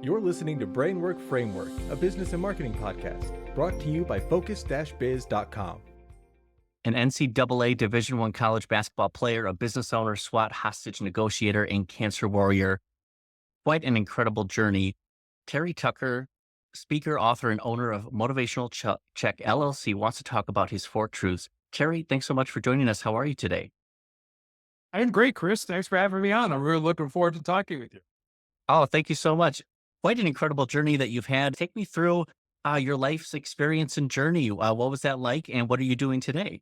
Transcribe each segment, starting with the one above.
You're listening to Brainwork Framework, a business and marketing podcast, brought to you by focus-biz.com. An NCAA Division I college basketball player, a business owner, SWAT hostage negotiator, and cancer warrior. Quite an incredible journey. Terry Tucker, speaker, author, and owner of Motivational Check LLC, wants to talk about his 4 truths. Terry, thanks so much for joining us. How are you today? I'm great, Chris. Thanks for having me on. I'm really looking forward to talking with you. Oh, thank you so much. Quite an incredible journey that you've had. Take me through your life's experience and journey. What was that like, and what are you doing today?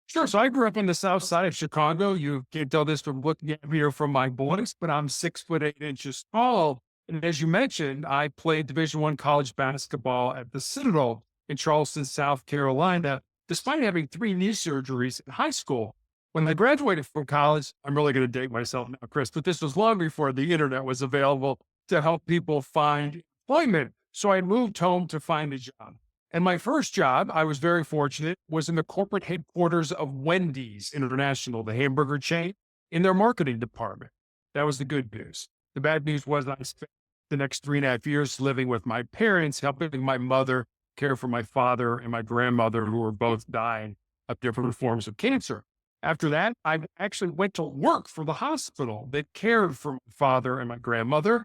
Sure. So I grew up on the south side of Chicago. You can't tell this from looking at me or from my voice, but I'm 6'8" tall. And as you mentioned, I played Division I college basketball at the Citadel in Charleston, South Carolina, despite having 3 knee surgeries in high school. When I graduated from college, I'm really going to date myself now, Chris, but this was long before the internet was available to help people find employment. So I moved home to find a job. And my first job, I was very fortunate, was in the corporate headquarters of Wendy's International, the hamburger chain, in their marketing department. That was the good news. The bad news was I spent the next 3.5 years living with my parents, helping my mother care for my father and my grandmother, who were both dying of different forms of cancer. After that, I actually went to work for the hospital that cared for my father and my grandmother.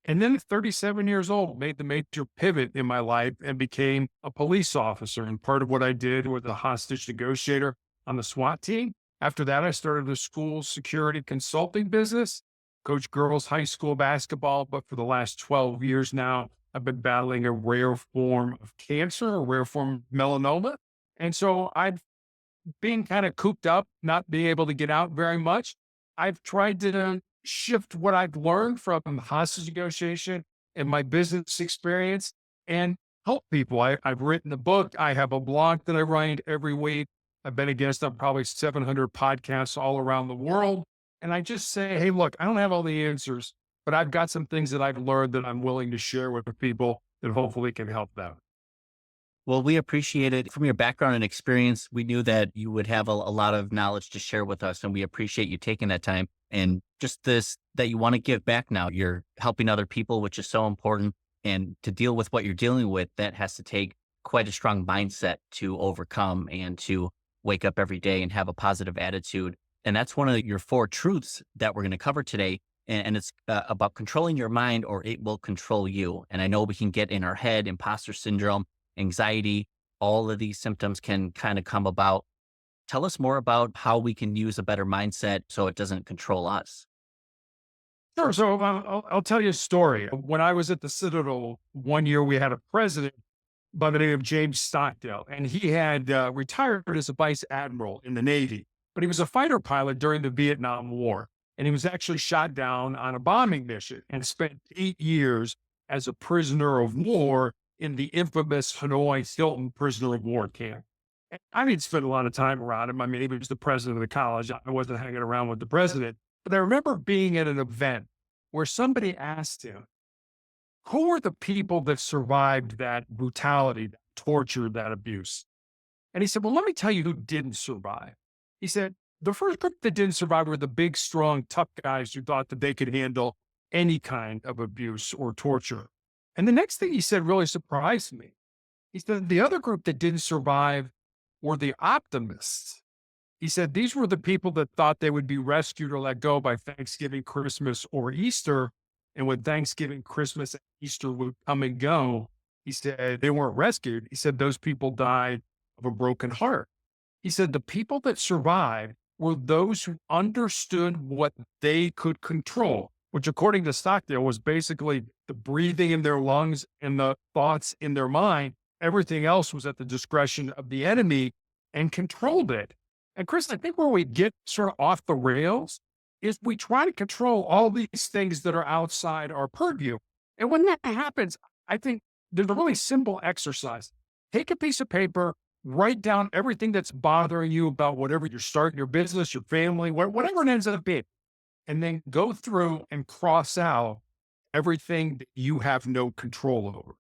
And then at 37 years old, made the major pivot in my life and became a police officer. And part of what I did was a hostage negotiator on the SWAT team. After that, I started a school security consulting business, coached girls high school basketball. But for the last 12 years now, I've been battling a rare form of cancer, a rare form of melanoma. And so I've been kind of cooped up, not being able to get out very much. I've tried to shift what I've learned from hostage negotiation and my business experience and help people. I've written a book. I have a blog that I write every week. I've been a guest on probably 700 podcasts all around the world. And I just say, hey, look, I don't have all the answers, but I've got some things that I've learned that I'm willing to share with the people that hopefully can help them. Well, we appreciate it. From your background and experience, we knew that you would have a lot of knowledge to share with us, and we appreciate you taking that time. And just this, that you want to give back now. You're helping other people, which is so important. And to deal with what you're dealing with, that has to take quite a strong mindset to overcome and to wake up every day and have a positive attitude. And that's one of your 4 truths that we're going to cover today. And it's about controlling your mind, or it will control you. And I know we can get in our head, imposter syndrome, anxiety, all of these symptoms can kind of come about. Tell us more about how we can use a better mindset so it doesn't control us. Sure. So I'll tell you a story. When I was at the Citadel, one year we had a president by the name of James Stockdale, and he had retired as a vice admiral in the Navy, but he was a fighter pilot during the Vietnam War. And he was actually shot down on a bombing mission and spent 8 years as a prisoner of war in the infamous Hanoi Hilton prisoner of war camp. And I didn't spend a lot of time around him. I mean, he was the president of the college. I wasn't hanging around with the president. But I remember being at an event where somebody asked him, who are the people that survived that brutality, that torture, that abuse? And he said, well, let me tell you who didn't survive. He said, the first group that didn't survive were the big, strong, tough guys who thought that they could handle any kind of abuse or torture. And the next thing he said really surprised me. He said, the other group that didn't survive were the optimists. He said, these were the people that thought they would be rescued or let go by Thanksgiving, Christmas, or Easter. And when Thanksgiving, Christmas, and Easter would come and go, he said, they weren't rescued. He said, those people died of a broken heart. He said, the people that survived were those who understood what they could control, which according to Stockdale was basically the breathing in their lungs and the thoughts in their mind. Everything else was at the discretion of the enemy and controlled it. And Chris, I think where we get sort of off the rails is we try to control all these things that are outside our purview. And when that happens, I think there's a really simple exercise. Take a piece of paper, write down everything that's bothering you about whatever you're starting, your business, your family, whatever it ends up being. And then go through and cross out everything that you have no control over.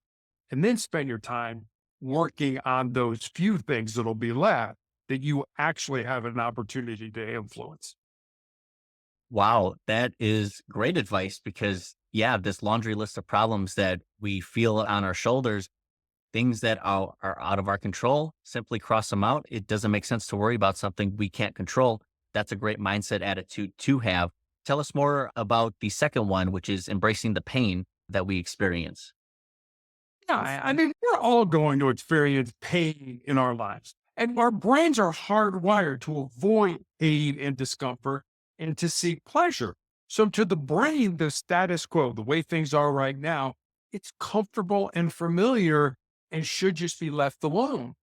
And then spend your time working on those few things that'll be left that you actually have an opportunity to influence. Wow, that is great advice, because yeah, this laundry list of problems that we feel on our shoulders, things that are out of our control, simply cross them out. It doesn't make sense to worry about something we can't control. That's a great mindset attitude to have. Tell us more about the second one, which is embracing the pain that we experience. Yeah, I mean, we're all going to experience pain in our lives, and our brains are hardwired to avoid pain and discomfort and to seek pleasure. So, to the brain, the status quo, the way things are right now, it's comfortable and familiar and should just be left alone.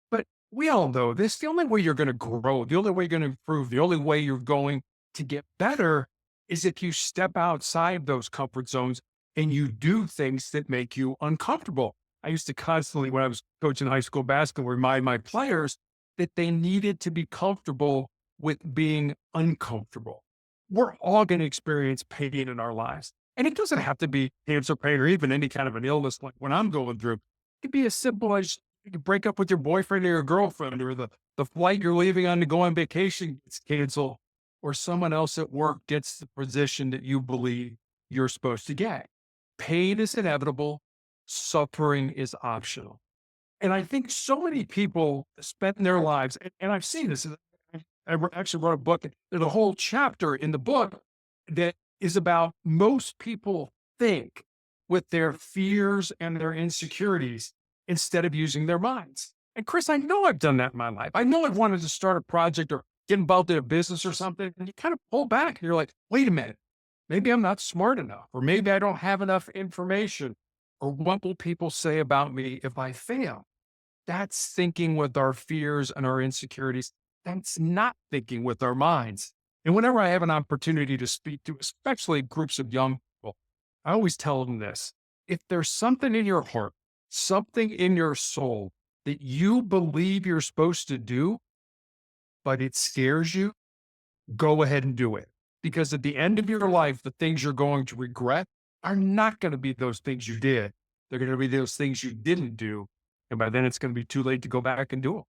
But we all know this. The only way you're going to grow, the only way you're going to improve, the only way you're going to get better is if you step outside those comfort zones and you do things that make you uncomfortable. I used to constantly, when I was coaching high school basketball, remind my players that they needed to be comfortable with being uncomfortable. We're all going to experience pain in our lives. And it doesn't have to be cancer pain or even any kind of an illness like what I'm going through. It could be as simple as you could break up with your boyfriend or your girlfriend, or the flight you're leaving on to go on vacation gets canceled, or someone else at work gets the position that you believe you're supposed to get. Pain is inevitable. Suffering is optional. And I think so many people spend their lives, and I've seen this. Actually wrote a book. There's a whole chapter in the book that is about most people think with their fears and their insecurities instead of using their minds. And Chris, I know I've done that in my life. I know I've wanted to start a project or get involved in a business or something, and you kind of pull back and you're like, wait a minute, maybe I'm not smart enough, or maybe I don't have enough information, or what will people say about me if I fail? That's thinking with our fears and our insecurities. That's not thinking with our minds. And whenever I have an opportunity to speak to, especially groups of young people, I always tell them this: if there's something in your heart, something in your soul that you believe you're supposed to do, but it scares you, go ahead and do it. Because at the end of your life, the things you're going to regret are not going to be those things you did. They're going to be those things you didn't do. And by then it's going to be too late to go back and do them.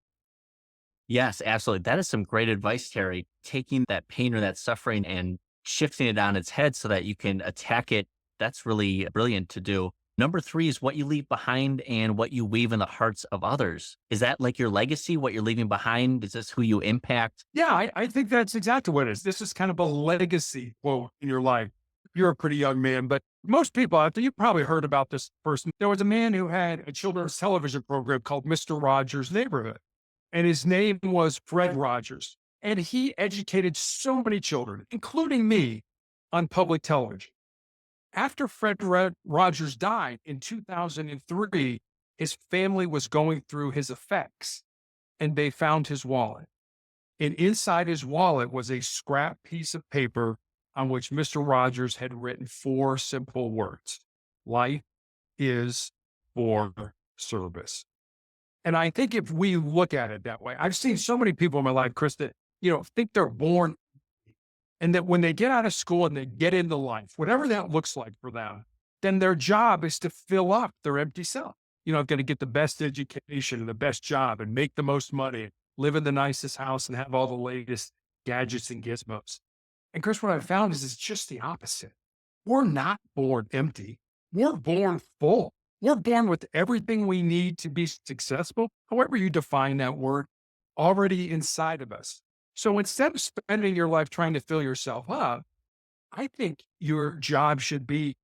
Yes, absolutely. That is some great advice, Terry. Taking that pain or that suffering and shifting it on its head so that you can attack it. That's really brilliant to do. Number three is what you leave behind and what you weave in the hearts of others. Is that like your legacy, what you're leaving behind? Is this who you impact? Yeah, I think that's exactly what it is. This is kind of a legacy quote in your life. You're a pretty young man, but most people out there, you probably heard about this person. There was a man who had a children's television program called Mr. Rogers' Neighborhood, and his name was Fred Rogers. And he educated so many children, including me, on public television. After Rogers died in 2003, his family was going through his effects, and they found his wallet. And inside his wallet was a scrap piece of paper on which Mr. Rogers had written four simple words: life is for service. And I think if we look at it that way, I've seen so many people in my life, Chris, that, think they're born, and that when they get out of school and they get into life, whatever that looks like for them, then their job is to fill up their empty cell. I'm going to get the best education and the best job and make the most money, live in the nicest house and have all the latest gadgets and gizmos. And Chris, what I found is it's just the opposite. We're not born empty. We're born full. We're born with everything we need to be successful, however you define that word, already inside of us. So instead of spending your life trying to fill yourself up, I think your job should be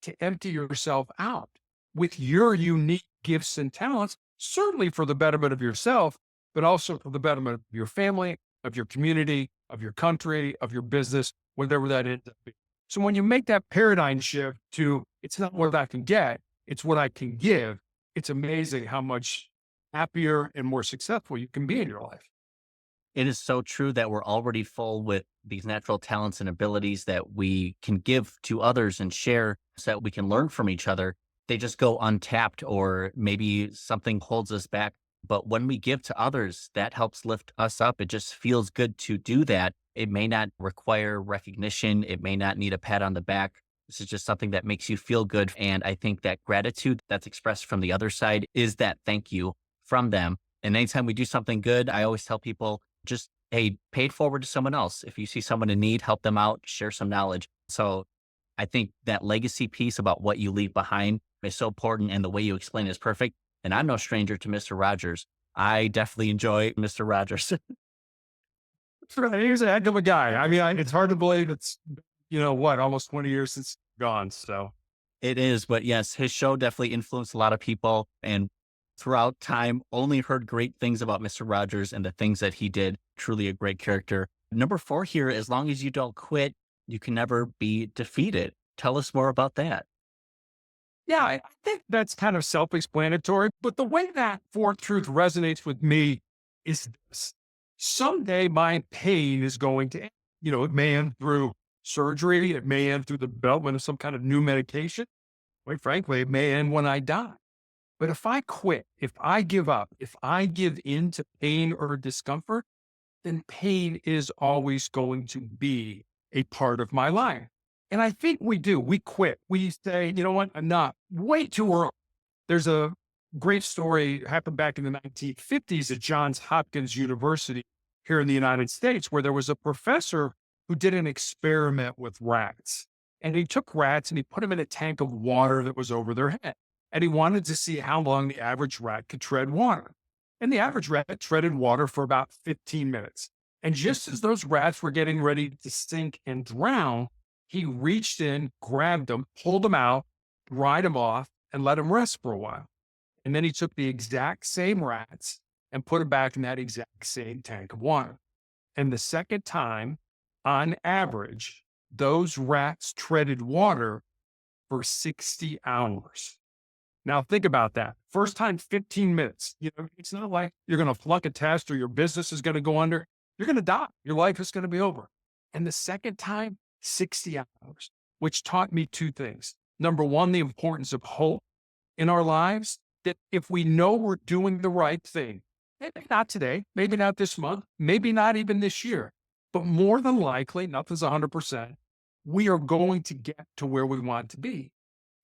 to empty yourself out with your unique gifts and talents, certainly for the betterment of yourself, but also for the betterment of your family, of your community, of your country, of your business, whatever that ends up being. So when you make that paradigm shift to, it's not what I can get, it's what I can give, it's amazing how much happier and more successful you can be in your life. It is so true that we're already full with these natural talents and abilities that we can give to others and share so that we can learn from each other. They just go untapped, or maybe something holds us back. But when we give to others, that helps lift us up. It just feels good to do that. It may not require recognition. It may not need a pat on the back. This is just something that makes you feel good. And I think that gratitude that's expressed from the other side is that thank you from them. And anytime we do something good, I always tell people, just, hey, pay it forward to someone else. If you see someone in need, help them out, share some knowledge. So I think that legacy piece about what you leave behind is so important, and the way you explain it is perfect. And I'm no stranger to Mr. Rogers. I definitely enjoy Mr. Rogers. He's a heck of a guy. I mean, it's hard to believe it's, almost 20 years since gone. So It is, but yes, his show definitely influenced a lot of people. And throughout time, only heard great things about Mr. Rogers and the things that he did. Truly a great character. Number 4 here, as long as you don't quit, you can never be defeated. Tell us more about that. yeah, I think that's kind of self-explanatory, but the way that fourth truth resonates with me is this. Someday my pain is going to end. It may end through surgery. It may end through the development of some kind of new medication. Quite frankly, it may end when I die. But if I quit, if I give up, if I give in to pain or discomfort, then pain is always going to be a part of my life. And I think we do. We quit. We say, you know what, enough, way too early. There's a great story happened back in the 1950s at Johns Hopkins University here in the United States, where there was a professor who did an experiment with rats. And he took rats and he put them in a tank of water that was over their head. And he wanted to see how long the average rat could tread water. And the average rat treaded water for about 15 minutes. And just as those rats were getting ready to sink and drown, he reached in, grabbed them, pulled them out, dried them off, and let them rest for a while. And then he took the exact same rats and put them back in that exact same tank of water. And the second time, on average, those rats treaded water for 60 hours. Now think about that. First time, 15 minutes. It's not like you're going to flunk a test or your business is going to go under. You're going to die. Your life is going to be over. And the second time, 60 hours, which taught me two things. Number one, the importance of hope in our lives, that if we know we're doing the right thing, maybe not today, maybe not this month, maybe not even this year, but more than likely, nothing's 100%, we are going to get to where we want to be.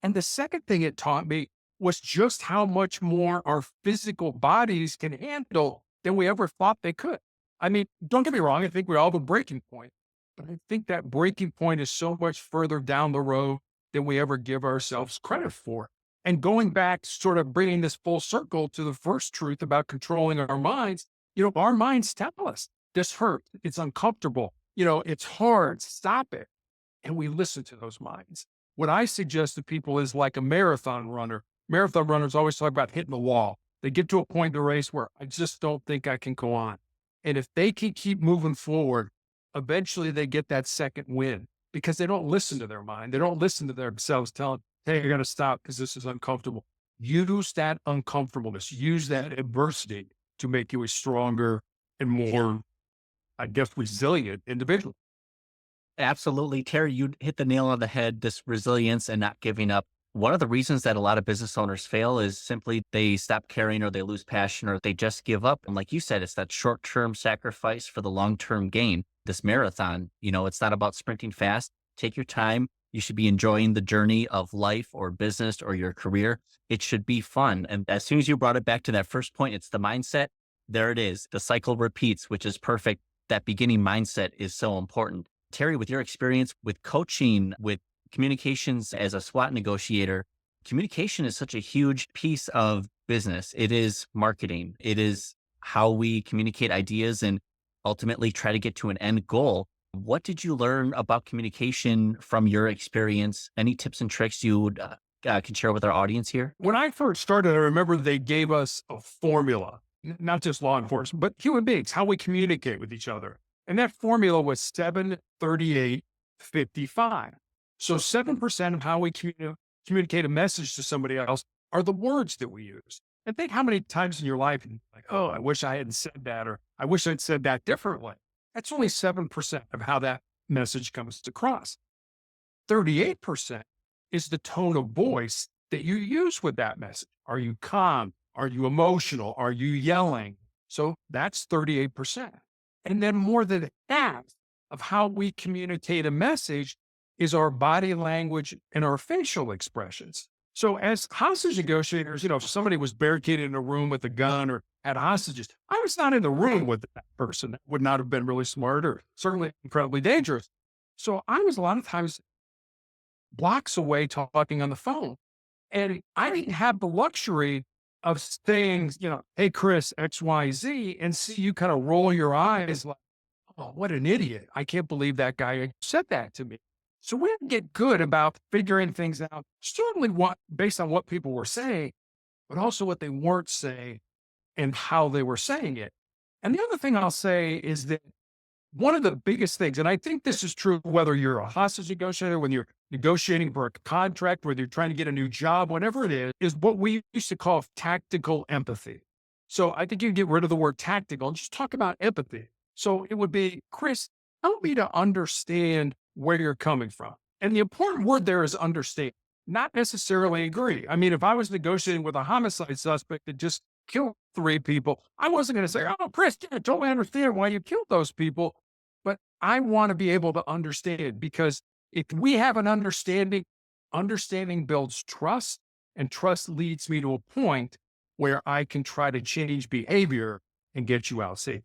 And the second thing it taught me was just how much more our physical bodies can handle than we ever thought they could. I mean, don't get me wrong, I think we all have a breaking point, but I think that breaking point is so much further down the road than we ever give ourselves credit for. And going back, sort of bringing this full circle to the first truth about controlling our minds, our minds tell us this hurts, it's uncomfortable, it's hard, stop it. And we listen to those minds. What I suggest to people is like a marathon runner. Marathon runners always talk about hitting the wall. They get to a point in the race where I just don't think I can go on. And if they can keep moving forward, eventually they get that second win because they don't listen to their mind. They don't listen to themselves telling, hey, you're going to stop because this is uncomfortable. Use that uncomfortableness, use that adversity to make you a stronger and more, I guess, resilient individual. Absolutely. Terry, you hit the nail on the head, this resilience and not giving up. One of the reasons that a lot of business owners fail is simply they stop caring or they lose passion or they just give up. And like you said, it's that short-term sacrifice for the long-term gain. This marathon, it's not about sprinting fast. Take your time. You should be enjoying the journey of life or business or your career. It should be fun. And as soon as you brought it back to that first point, it's the mindset. There it is. The cycle repeats, which is perfect. That beginning mindset is so important. Terry, with your experience with coaching, with communications as a SWAT negotiator, communication is such a huge piece of business. It is marketing. It is how we communicate ideas and ultimately try to get to an end goal. What did you learn about communication from your experience? Any tips and tricks you can share with our audience here? When I first started, I remember they gave us a formula, not just law enforcement, but human beings, how we communicate with each other. And that formula was 7-38-55. So 7% of how we communicate a message to somebody else are the words that we use. And think how many times in your life, you're like, oh, I wish I hadn't said that, or I wish I'd said that differently. That's only 7% of how that message comes across. 38% is the tone of voice that you use with that message. Are you calm? Are you emotional? Are you yelling? So that's 38%. And then more than half of how we communicate a message is our body language and our facial expressions. So as hostage negotiators, if somebody was barricaded in a room with a gun or had hostages, I was not in the room with that person. That would not have been really smart or certainly incredibly dangerous. So I was a lot of times blocks away talking on the phone. And I didn't have the luxury of saying, hey, Chris, XYZ, and see you kind of roll your eyes like, oh, what an idiot. I can't believe that guy said that to me. So we had to get good about figuring things out, certainly based on what people were saying, but also what they weren't saying and how they were saying it. And the other thing I'll say is that one of the biggest things, and I think this is true whether you're a hostage negotiator, when you're negotiating for a contract, whether you're trying to get a new job, whatever it is what we used to call tactical empathy. So I think you get rid of the word tactical and just talk about empathy. So it would be, Chris, help me to understand where you're coming from. And the important word there is understand, not necessarily agree. I mean, if I was negotiating with a homicide suspect that just killed 3 people, I wasn't going to say, oh, Chris, I totally understand why you killed those people. But I want to be able to understand, because if we have an understanding, understanding builds trust, and trust leads me to a point where I can try to change behavior and get you out safe.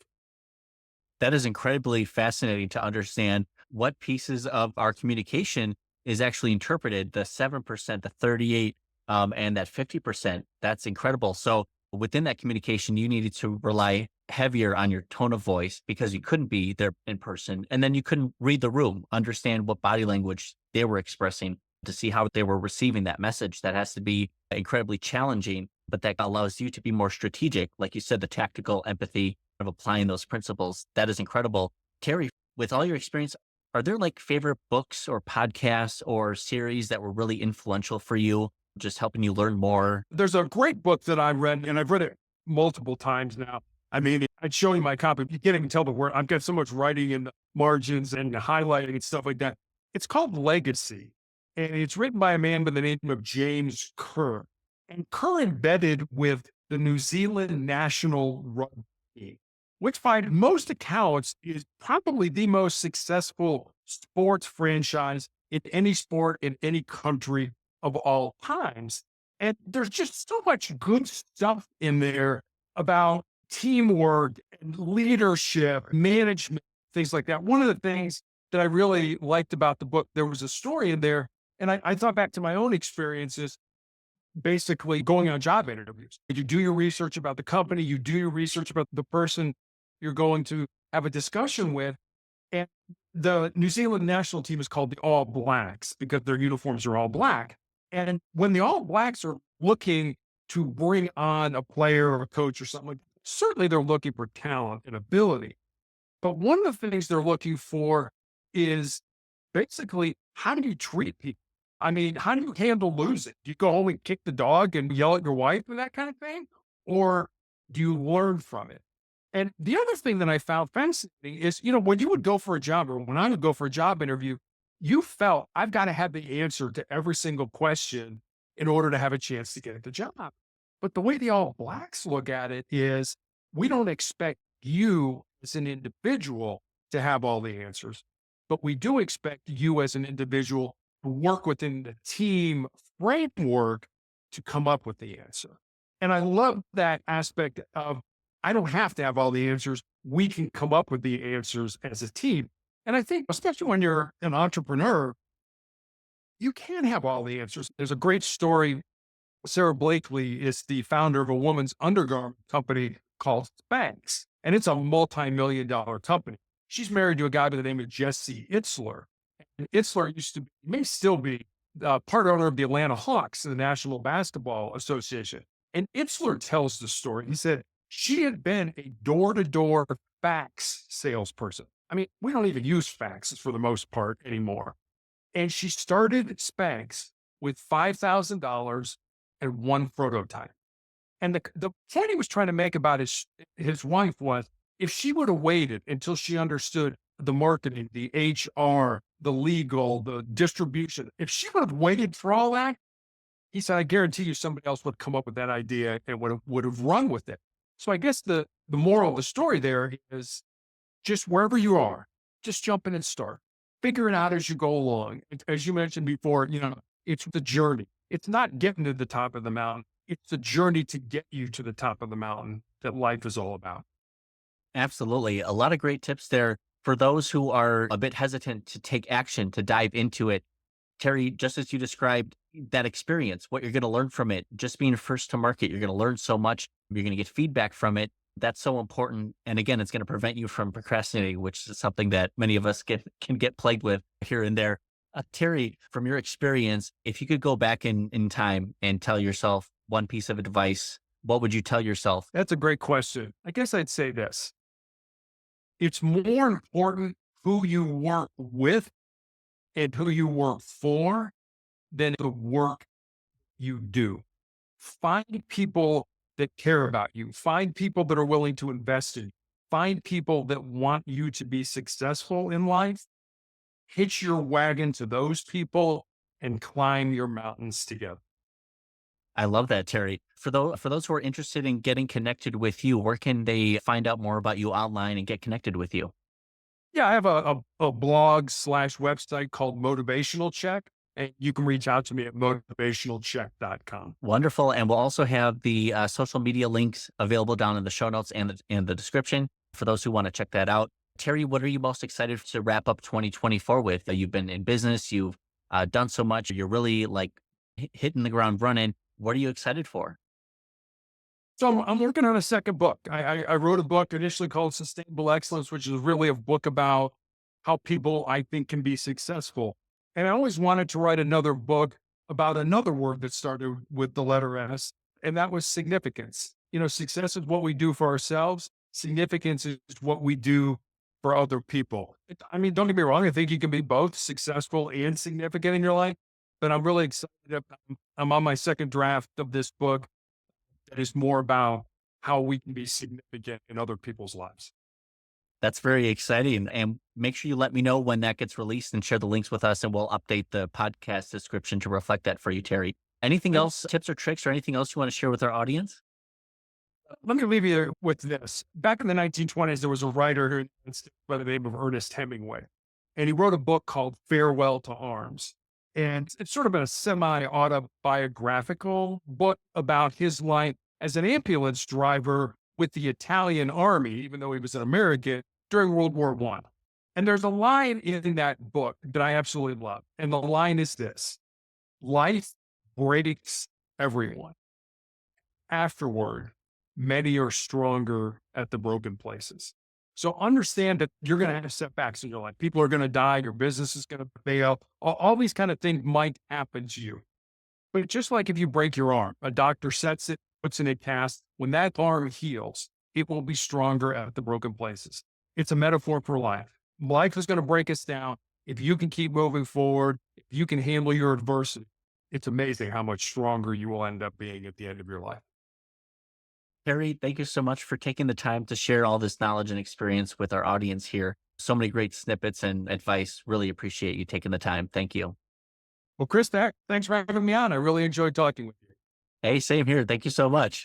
That is incredibly fascinating to understand what pieces of our communication is actually interpreted, the 7%, the 38, and that 50%. That's incredible. So within that communication, you needed to rely heavier on your tone of voice because you couldn't be there in person. And then you couldn't read the room, understand what body language they were expressing to see how they were receiving that message. That has to be incredibly challenging, but that allows you to be more strategic. Like you said, the tactical empathy of applying those principles. That is incredible. Terry, with all your experience, are there like favorite books or podcasts or series that were really influential for you, just helping you learn more? There's a great book that I read, and I've read it multiple times now. I mean, I'd show you my copy. You can't even tell the word. I've got so much writing in the margins and the highlighting and stuff like that. It's called Legacy, and it's written by a man by the name of James Kerr. And Kerr embedded with the New Zealand national rugby team, which by most accounts is probably the most successful sports franchise in any sport in any country of all times. And there's just so much good stuff in there about teamwork and leadership, management, things like that. One of the things that I really liked about the book, there was a story in there, and I thought back to my own experiences, basically going on job interviews. You do your research about the company, you do your research about the person you're going to have a discussion with. And the New Zealand national team is called the All Blacks because their uniforms are all black. And when the All Blacks are looking to bring on a player or a coach or something, certainly they're looking for talent and ability. But one of the things they're looking for is basically, how do you treat people? I mean, how do you handle losing? Do you go home and kick the dog and yell at your wife and that kind of thing? Or do you learn from it? And the other thing that I found fascinating is, when you would go for a job, or when I would go for a job interview, you felt I've got to have the answer to every single question in order to have a chance to get the job. But the way the All Blacks look at it is, we don't expect you as an individual to have all the answers, but we do expect you as an individual to work within the team framework to come up with the answer. And I love that aspect of, I don't have to have all the answers. We can come up with the answers as a team. And I think, especially when you're an entrepreneur, you can't have all the answers. There's a great story. Sarah Blakely is the founder of a woman's undergarment company called Spanx, and it's a multi-million-dollar company. She's married to a guy by the name of Jesse Itzler. And Itzler may still be part owner of the Atlanta Hawks in the National Basketball Association. And Itzler tells the story. He said she had been a door-to-door fax salesperson. I mean, we don't even use faxes for the most part anymore. And she started Spanx with $5,000 and one prototype. And the point he was trying to make about his wife was, if she would have waited until she understood the marketing, the HR, the legal, the distribution, if she would have waited for all that, he said, I guarantee you somebody else would come up with that idea and would have run with it. So I guess the moral of the story there is, just wherever you are, just jump in and start. Figure it out as you go along. As you mentioned before, it's the journey. It's not getting to the top of the mountain. It's the journey to get you to the top of the mountain that life is all about. Absolutely. A lot of great tips there for those who are a bit hesitant to take action, to dive into it. Terry, just as you described that experience, what you're going to learn from it, just being first to market, you're going to learn so much. You're going to get feedback from it. That's so important. And again, it's going to prevent you from procrastinating, which is something that many of us can get plagued with here and there. Terry, from your experience, if you could go back in time and tell yourself one piece of advice, what would you tell yourself? That's a great question. I guess I'd say this. It's more important who you work with and who you work for than the work you do. Find people that care about you. Find people that are willing to invest in you. Find people that want you to be successful in life. Hitch your wagon to those people and climb your mountains together. I love that, Terry. For those who are interested in getting connected with you, where can they find out more about you online and get connected with you? Yeah, I have a blog/website called Motivational Check, and you can reach out to me at motivationalcheck.com. Wonderful. And we'll also have the social media links available down in the show notes and the description for those who want to check that out. Terry, what are you most excited to wrap up 2024 with? You've been in business, you've done so much, you're really like hitting the ground running. What are you excited for? So I'm working on a second book. I wrote a book initially called Sustainable Excellence, which is really a book about how people I think can be successful. And I always wanted to write another book about another word that started with the letter S, and that was significance. Success is what we do for ourselves. Significance is what we do for other people. I mean, don't get me wrong. I think you can be both successful and significant in your life, but I'm really excited. I'm on my second draft of this book that is more about how we can be significant in other people's lives. That's very exciting. And make sure you let me know when that gets released and share the links with us, and we'll update the podcast description to reflect that for you, Terry. Anything else, tips or tricks or anything else you want to share with our audience? Let me leave you with this. Back in the 1920s, there was a writer here by the name of Ernest Hemingway, and he wrote a book called Farewell to Arms. And it's sort of a semi-autobiographical book about his life as an ambulance driver with the Italian army, even though he was an American, during World War I. And there's a line in that book that I absolutely love. And the line is this: life breaks everyone. Afterward, many are stronger at the broken places. So understand that you're going to have setbacks in your life. People are going to die. Your business is going to fail. All these kind of things might happen to you. But just like if you break your arm, a doctor sets it, puts in a cast. When that arm heals, it will be stronger at the broken places. It's a metaphor for life. Life is going to break us down. If you can keep moving forward, if you can handle your adversity, it's amazing how much stronger you will end up being at the end of your life. Terry, thank you so much for taking the time to share all this knowledge and experience with our audience here. So many great snippets and advice. Really appreciate you taking the time. Thank you. Well, Chris, thanks for having me on. I really enjoyed talking with you. Hey, same here. Thank you so much.